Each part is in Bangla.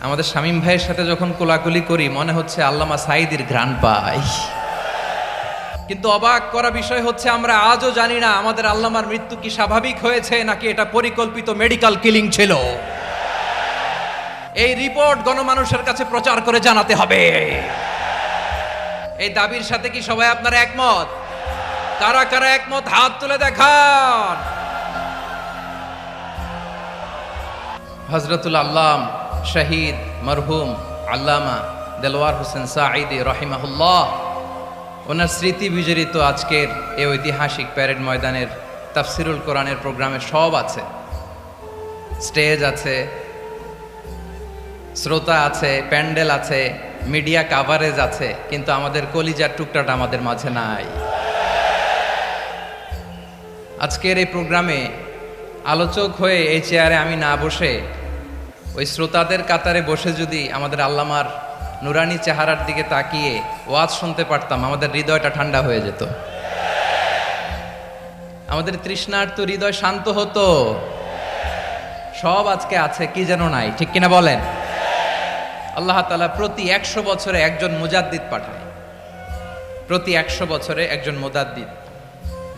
আমাদের শামীম ভাইয়ের সাথে যখন কোলাকুলি করি মনে হচ্ছে আল্লামা সাঈদীর ঘ্রাণ পাই। কিন্তু অবাক করা বিষয় হচ্ছে আমরা আজও জানি না আমাদের আল্লামার মৃত্যু কি স্বাভাবিক হয়েছে নাকি এটা পরিকল্পিত মেডিকেল কিলিং ছিল। এই রিপোর্ট গণমানুষের কাছে প্রচার করে জানাতে হবে। এই দাবির সাথে কি সবাই আপনারা একমত? কারা কারা একমত হাত তুলে দেখান। হযরতুল আল্লাম শহীদ মরহুম আল্লামা দেলওয়ার হোসেন সাঈদী রাহিমাহুল্লাহ, ওনার স্মৃতি বিজড়িত আজকের এই ঐতিহাসিক প্যারেড ময়দানের তাফসিরুল কোরআনের প্রোগ্রামে সব আছে। স্টেজ আছে, শ্রোতা আছে, প্যান্ডেল আছে, মিডিয়া কাভারেজ আছে, কিন্তু আমাদের কলিজার টুকটাটা আমাদের মাঝে নাই। আজকের এই প্রোগ্রামে আলোচক হয়ে এই চেয়ারে আমি না বসে ওই শ্রোতাদের কাতারে বসে যদি আমাদের আল্লামার নুরানি চেহারার দিকে তাকিয়ে ওয়াজ শুনতে পারতাম, আমাদের হৃদয়টা ঠান্ডা হয়ে যেত, আমাদের তৃষ্ণার্ত হৃদয় শান্ত হতো। সব আজকে আছে, কি যেন নাই, ঠিক কিনা বলেন? আল্লাহ তাআলা প্রতি 100 বছরে একজন মুজাদ্দিদ পাঠায়, প্রতি 100 বছরে একজন মুজাদ্দিদ,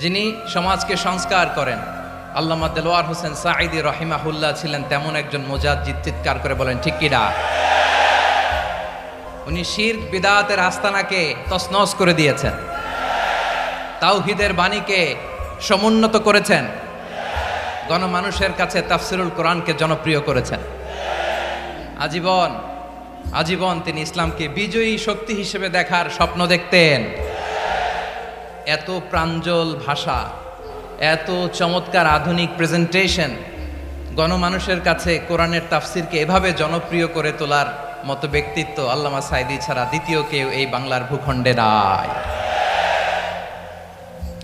যিনি সমাজকে সংস্কার করেন। আল্লামা দেলওয়ার হোসেন সাঈদী রাহিমাহুল্লাহ ছিলেন তেমন একজন মুজাদ্দিদ। চিৎকার করে বলেন ঠিক কিনা? উনি শিরক বিদআতের আস্তানাকে তছনছ করে দিয়েছেন, তাওহীদের বাণীকে সমুন্নত করেছেন, গণমানুষের কাছে তাফসিরুল কোরআনকে জনপ্রিয় করেছেন। আজীবন আজীবন তিনি ইসলামকে বিজয়ী শক্তি হিসেবে দেখার স্বপ্ন দেখতেন। এত প্রাঞ্জল ভাষা, এত চমৎকার আধুনিক প্রেজেন্টেশন, গণমানুষের কাছে কোরআনের তাফসিরকে এভাবে জনপ্রিয় করে তোলার মতো ব্যক্তিত্ব আল্লামা সাঈদী ছাড়া দ্বিতীয় কেউ এই বাংলার ভূখণ্ডে নাই।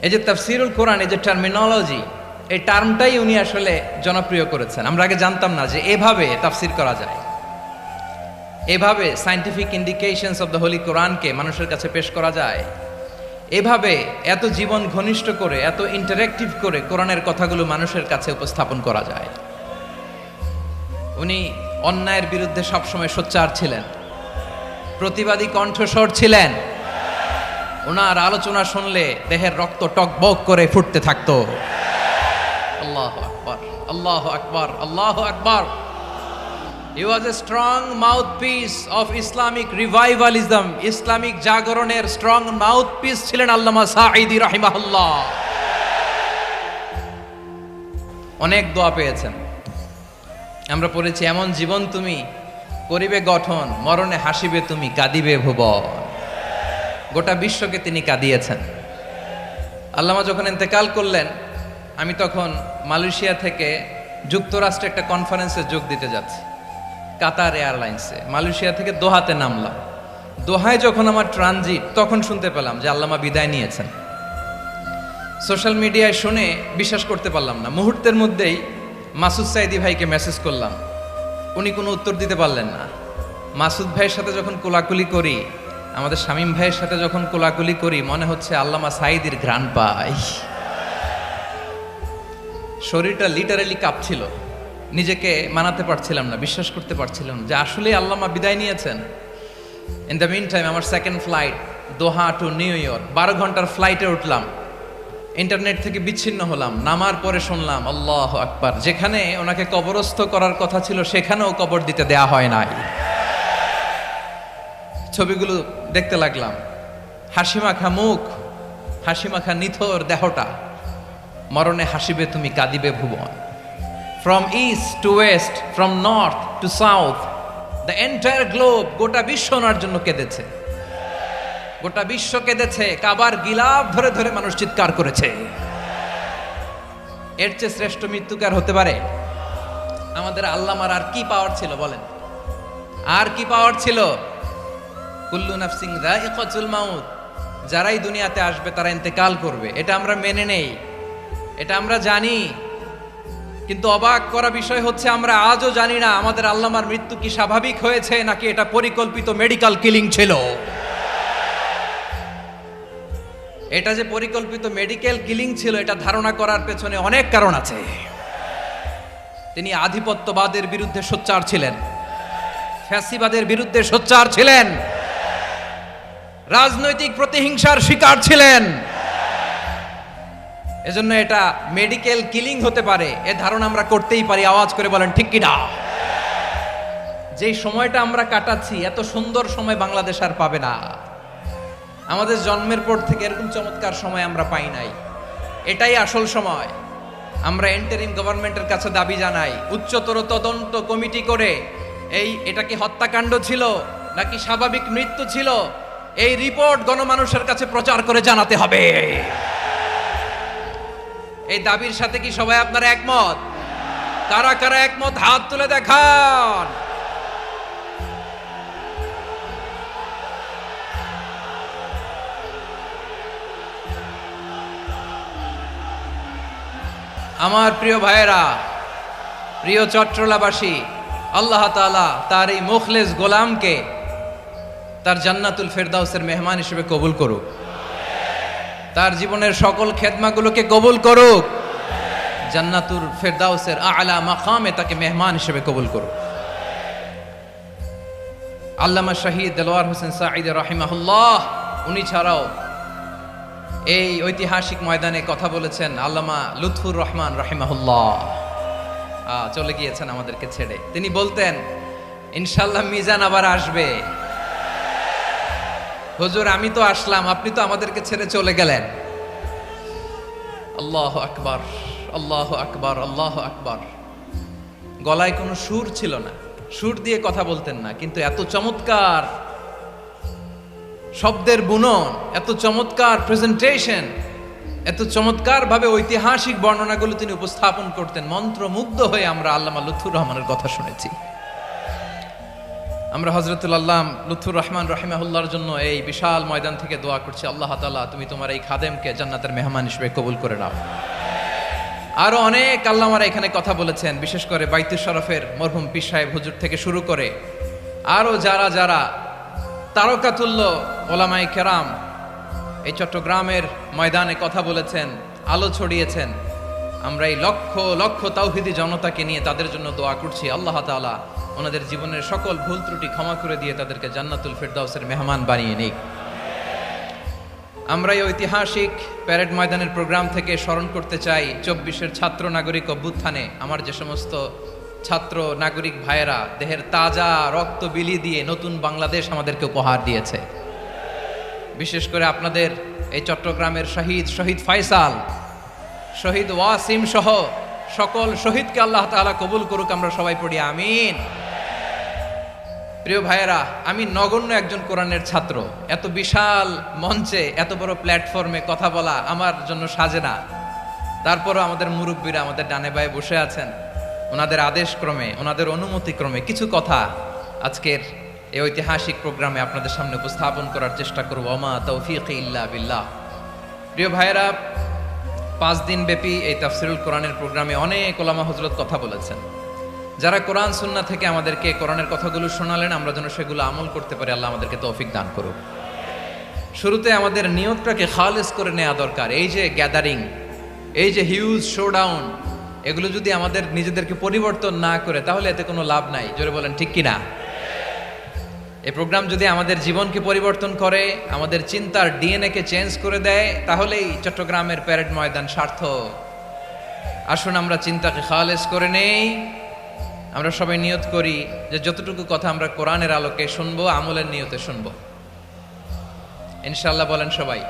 এই যে তাফসিরুল কোরআন, এই যে টার্মিনোলজি, এই টার্মটাই উনি আসলে জনপ্রিয় করেছেন। আমরা আগে জানতাম না যে এভাবে তাফসির করা যায়, এভাবে scientific indications of the Holi কোরআনকে মানুষের কাছে পেশ করা যায়, এভাবে এত জীবন ঘনিষ্ঠ করে, এত ইন্টারেক্টিভ করে কোরআনের কথাগুলো মানুষের কাছে উপস্থাপন করা যায়। উনি অন্যায়ের বিরুদ্ধে সবসময় সোচ্চার ছিলেন, প্রতিবাদী কণ্ঠস্বর ছিলেন। ওনার আলোচনা শুনলে দেহের রক্ত টকবক করে ফুটতে থাকতো। আল্লাহু আকবার, আল্লাহু আকবার, আল্লাহু আকবার। He was a strong mouthpiece of Islamic revivalism. Islamic জাগরণের স্ট্রং মাউথপিস ছিলেন আল্লামা সাঈদী রাহিমাহুল্লাহ। অনেক দোয়া পেয়েছেন, আমরা পড়েছি, এমন জীবন তুমি করিবে গঠন, মরণে হাসিবে তুমি, কাঁদিবে ভুবন। গোটা বিশ্বকে তিনি কাঁদিয়েছেন। আল্লামা যখন ইন্তেকাল করলেন, আমি তখন মালয়েশিয়া থেকে যুক্তরাষ্ট্রে একটা কনফারেন্সে যোগ দিতে যাচ্ছি, কাতার এয়ারলাইন্সে। মালয়েশিয়া থেকে দোহাতে নামলাম। দোহায় যখন আমার ট্রানজিট, তখন শুনতে পেলাম যে আল্লামা বিদায় নিয়েছেন। সোশ্যাল মিডিয়ায় শুনে বিশ্বাস করতে পারলাম না। মুহূর্তের মধ্যেই মাসুদ সাঈদী ভাইকে মেসেজ করলাম, উনি কোনো উত্তর দিতে পারলেন না। মাসুদ ভাইয়ের সাথে যখন কোলাকুলি করি, আমাদের শামীম ভাইয়ের সাথে যখন কোলাকুলি করি, মনে হচ্ছে আল্লামা সাঈদীর ঘ্রাণ পাই। শরীরটা লিটারালি কাঁপছিল, নিজেকে মানাতে পারছিলাম না, বিশ্বাস করতে পারছিলাম যে আসলে আল্লামা বিদায় নিয়েছেন। ইন দ্য মিন টাইম আমার সেকেন্ড ফ্লাইট দোহা টু নিউ ইয়র্ক, 12 ঘন্টার ফ্লাইটে উঠলাম, ইন্টারনেট থেকে বিচ্ছিন্ন হলাম। নামার পরে শুনলাম আল্লাহু আকবার, যেখানে ওনাকে কবরস্থ করার কথা ছিল সেখানেও কবর দিতে দেয়া হয় নাই। ছবিগুলো দেখতে লাগলাম, হাসিমাখা মুখ, হাসিমাখা নিথর দেহটা, মরণে হাসিবে তুমি, কাঁদিবে ভুবন। From east to west, from north to south, the entire globe, গোটা বিশ্ব ওনার জন্য কেঁদেছে, গোটা বিশ্ব কেঁদেছে। কাবার গিলাফ ধরে ধরে মানুষ চিৎকার করেছে। এর চেয়ে শ্রেষ্ঠ মৃত্যুকার হতে পারে? আমাদের আল্লামার আর কি পাওয়ার ছিল বলেন? আর কি পাওয়ার ছিল? কুল্লু নাফসিন যায়িকাতুল মাউত, যারাই দুনিয়াতে আসবে তারা ইন্তেকাল করবে, এটা আমরা মেনে নেই, এটা আমরা জানি। কিন্তু অবাক করা বিষয় হচ্ছে আমরা আজও জানি না আমাদের আল্লামার মৃত্যু কি স্বাভাবিক হয়েছে নাকি এটা পরিকল্পিত মেডিকেল কিলিং ছিল। এটা যে পরিকল্পিত মেডিকেল কিলিং ছিল, এটা ধারণা করার পেছনে অনেক কারণ আছে। তিনি আধিপত্যবাদের বিরুদ্ধে সোচ্চার ছিলেন, ফ্যাসিবাদের বিরুদ্ধে সোচ্চার ছিলেন, রাজনৈতিক প্রতিহিংসার শিকার ছিলেন। এজন্য এটা মেডিকেল কিলিং হতে পারে এ ধারণা আমরা করতেই পারি। আওয়াজ করে বলেন ঠিক কি না? যেই সময়টা আমরা কাটাচ্ছি, এত সুন্দর সময় বাংলাদেশ আর পাবে না। আমাদের জন্মের পর থেকে এরকম চমৎকার সময় আমরা পাই নাই। এটাই আসল সময়। আমরা ইন্টারিম গভর্নমেন্টের কাছে দাবি জানাই, উচ্চতর তদন্ত কমিটি করে এটা কি হত্যাকাণ্ড ছিল নাকি স্বাভাবিক মৃত্যু ছিল, এই রিপোর্ট গণমানুষের কাছে প্রচার করে জানাতে হবে। এই দাবির সাথে কি সবাই আপনারা একমত? কারা কারা একমত হাত তুলে দেখান। আমার প্রিয় ভাইয়েরা, প্রিয় চট্টলাবাসী, আল্লাহ তাআলা তার এই মুখলেস গোলামকে তার জান্নাতুল ফেরদাউসের মেহমান হিসেবে কবুল করুক, তার জীবনের সকল খেদমাগুলোকে কবুল করুক, জান্নাতুল ফেরদাউসের আলা মাকামে তাকে মেহমান হিসেবে কবুল করুক। আল্লামা শহীদ দেলোয়ার হোসেন সাঈদী রাহিমাহুল্লাহ, উনি ছাড়াও এই ঐতিহাসিক ময়দানে কথা বলেছেন আল্লামা লুৎফুর রহমান রাহিমাহুল্লাহ। চলে গিয়েছেন আমাদেরকে ছেড়ে। তিনি বলতেন, ইনশাআল্লাহ মিজান আবার আসবে। হুজুর আমি তো আসলাম, আপনি তো আমাদেরকে ছেড়ে চলে গেলেন। আল্লাহু আকবার, আল্লাহু আকবার, আল্লাহু আকবার। গলায় কোনো সুর ছিল না, সুর দিয়ে কথা বলতেন না, কিন্তু এত চমৎকার শব্দের বুনন, এত চমৎকার প্রেজেন্টেশন, এত চমৎকার ভাবে ঐতিহাসিক বর্ণনাগুলো তিনি উপস্থাপন করতেন। মন্ত্রমুগ্ধ হয়ে আমরা আল্লামা লুৎফুর রহমানের কথা শুনেছি। আমরা হযরতুল আল্লাম লুৎফুর রহমান রাহিমাহুল্লাহর জন্য এই বিশাল ময়দান থেকে দোয়া করছি, আল্লাহ তাআলা তুমি তোমার এই খাদেমকে জান্নাতের মেহমান হিসেবে কবুল করে নাও। আরো অনেক আল্লামারা এখানে কথা বলেছেন, বিশেষ করে বাইতুল শরফের মরহুম পীর সাহেব হুজুর থেকে শুরু করে আরো যারা যারা তারকাতুল্য ওলামায়ে কেরাম এই চট্টগ্রামের ময়দানে কথা বলেছেন, আলো ছড়িয়েছেন। আমরা এই লক্ষ লক্ষ তাওহীদি জনতাকে নিয়ে তাদের জন্য দোয়া করছি, আল্লাহ তাআলা ওনাদের জীবনের সকল ভুল ত্রুটি ক্ষমা করে দিয়ে তাদেরকে জান্নাতুল ফেরদাউসের মেহমান বানিয়ে নিক। আমরা এই ঐতিহাসিক প্যারেড ময়দানের প্রোগ্রাম থেকে স্মরণ করতে চাই 24-এর ছাত্র নাগরিক অভ্যুত্থানে আমার যে সমস্ত ছাত্র নাগরিক ভাইয়েরা দেহের তাজা রক্ত বিলি দিয়ে নতুন বাংলাদেশ আমাদেরকে উপহার দিয়েছে। বিশেষ করে আপনাদের এই চট্টগ্রামের শহীদ ফাইসাল, শহীদ ওয়াসিম সহ সকল শহীদকে আল্লাহ তাআলা কবুল করুক। আমরা সবাই পড়ি আমিন। প্রিয় ভাইয়েরা, আমি নগণ্য একজন কোরআনের ছাত্র, এত বিশাল মঞ্চে এত বড় প্ল্যাটফর্মে কথা বলা আমার জন্য সাজে না। তারপরও আমাদের মুরব্বীরা আমাদের ডানে বায়ে বসে আছেন, ওনাদের আদেশ ক্রমে, ওনাদের অনুমতি ক্রমে কিছু কথা আজকের এই ঐতিহাসিক প্রোগ্রামে আপনাদের সামনে উপস্থাপন করার চেষ্টা করব। ওমা তৌফিক ইল্লা বিল্লাহ। প্রিয় ভাইয়েরা, 5 দিন ব্যাপী এই তাফসিরুল কোরআনের প্রোগ্রামে অনেক ওলামা হযরত কথা বলেছেন। যারা কোরআন সুন্নাহ থেকে আমাদেরকে কোরআনের কথাগুলো শোনালেন, আমরা যেন সেগুলো আমল করতে পারি, আল্লাহ আমাদেরকে তৌফিক দান করুক। শুরুতে আমাদের নিয়তটাকে খালেস করে নেওয়া দরকার। এই যে গ্যাদারিং, এই যে হিউজ শোডাউন, এগুলো যদি আমাদের নিজেদেরকে পরিবর্তন না করে তাহলে এতে কোনো লাভ নাই। জোরে বলেন ঠিক কিনা? এই প্রোগ্রাম যদি আমাদের জীবনকে পরিবর্তন করে, আমাদের চিন্তার ডিএনএ কে চেঞ্জ করে দেয়, তাহলেই চট্টগ্রামের প্যারেড ময়দান সার্থক। আসুন আমরা চিন্তাকে খালেস করে নেই। আমরা সবাই নিয়ত করি যে যতটুকু কথা আমরা কোরআনের আলোকে শুনবো, আমলের নিয়তে শুনবো ইনশাআল্লাহ। বলেন সবাই।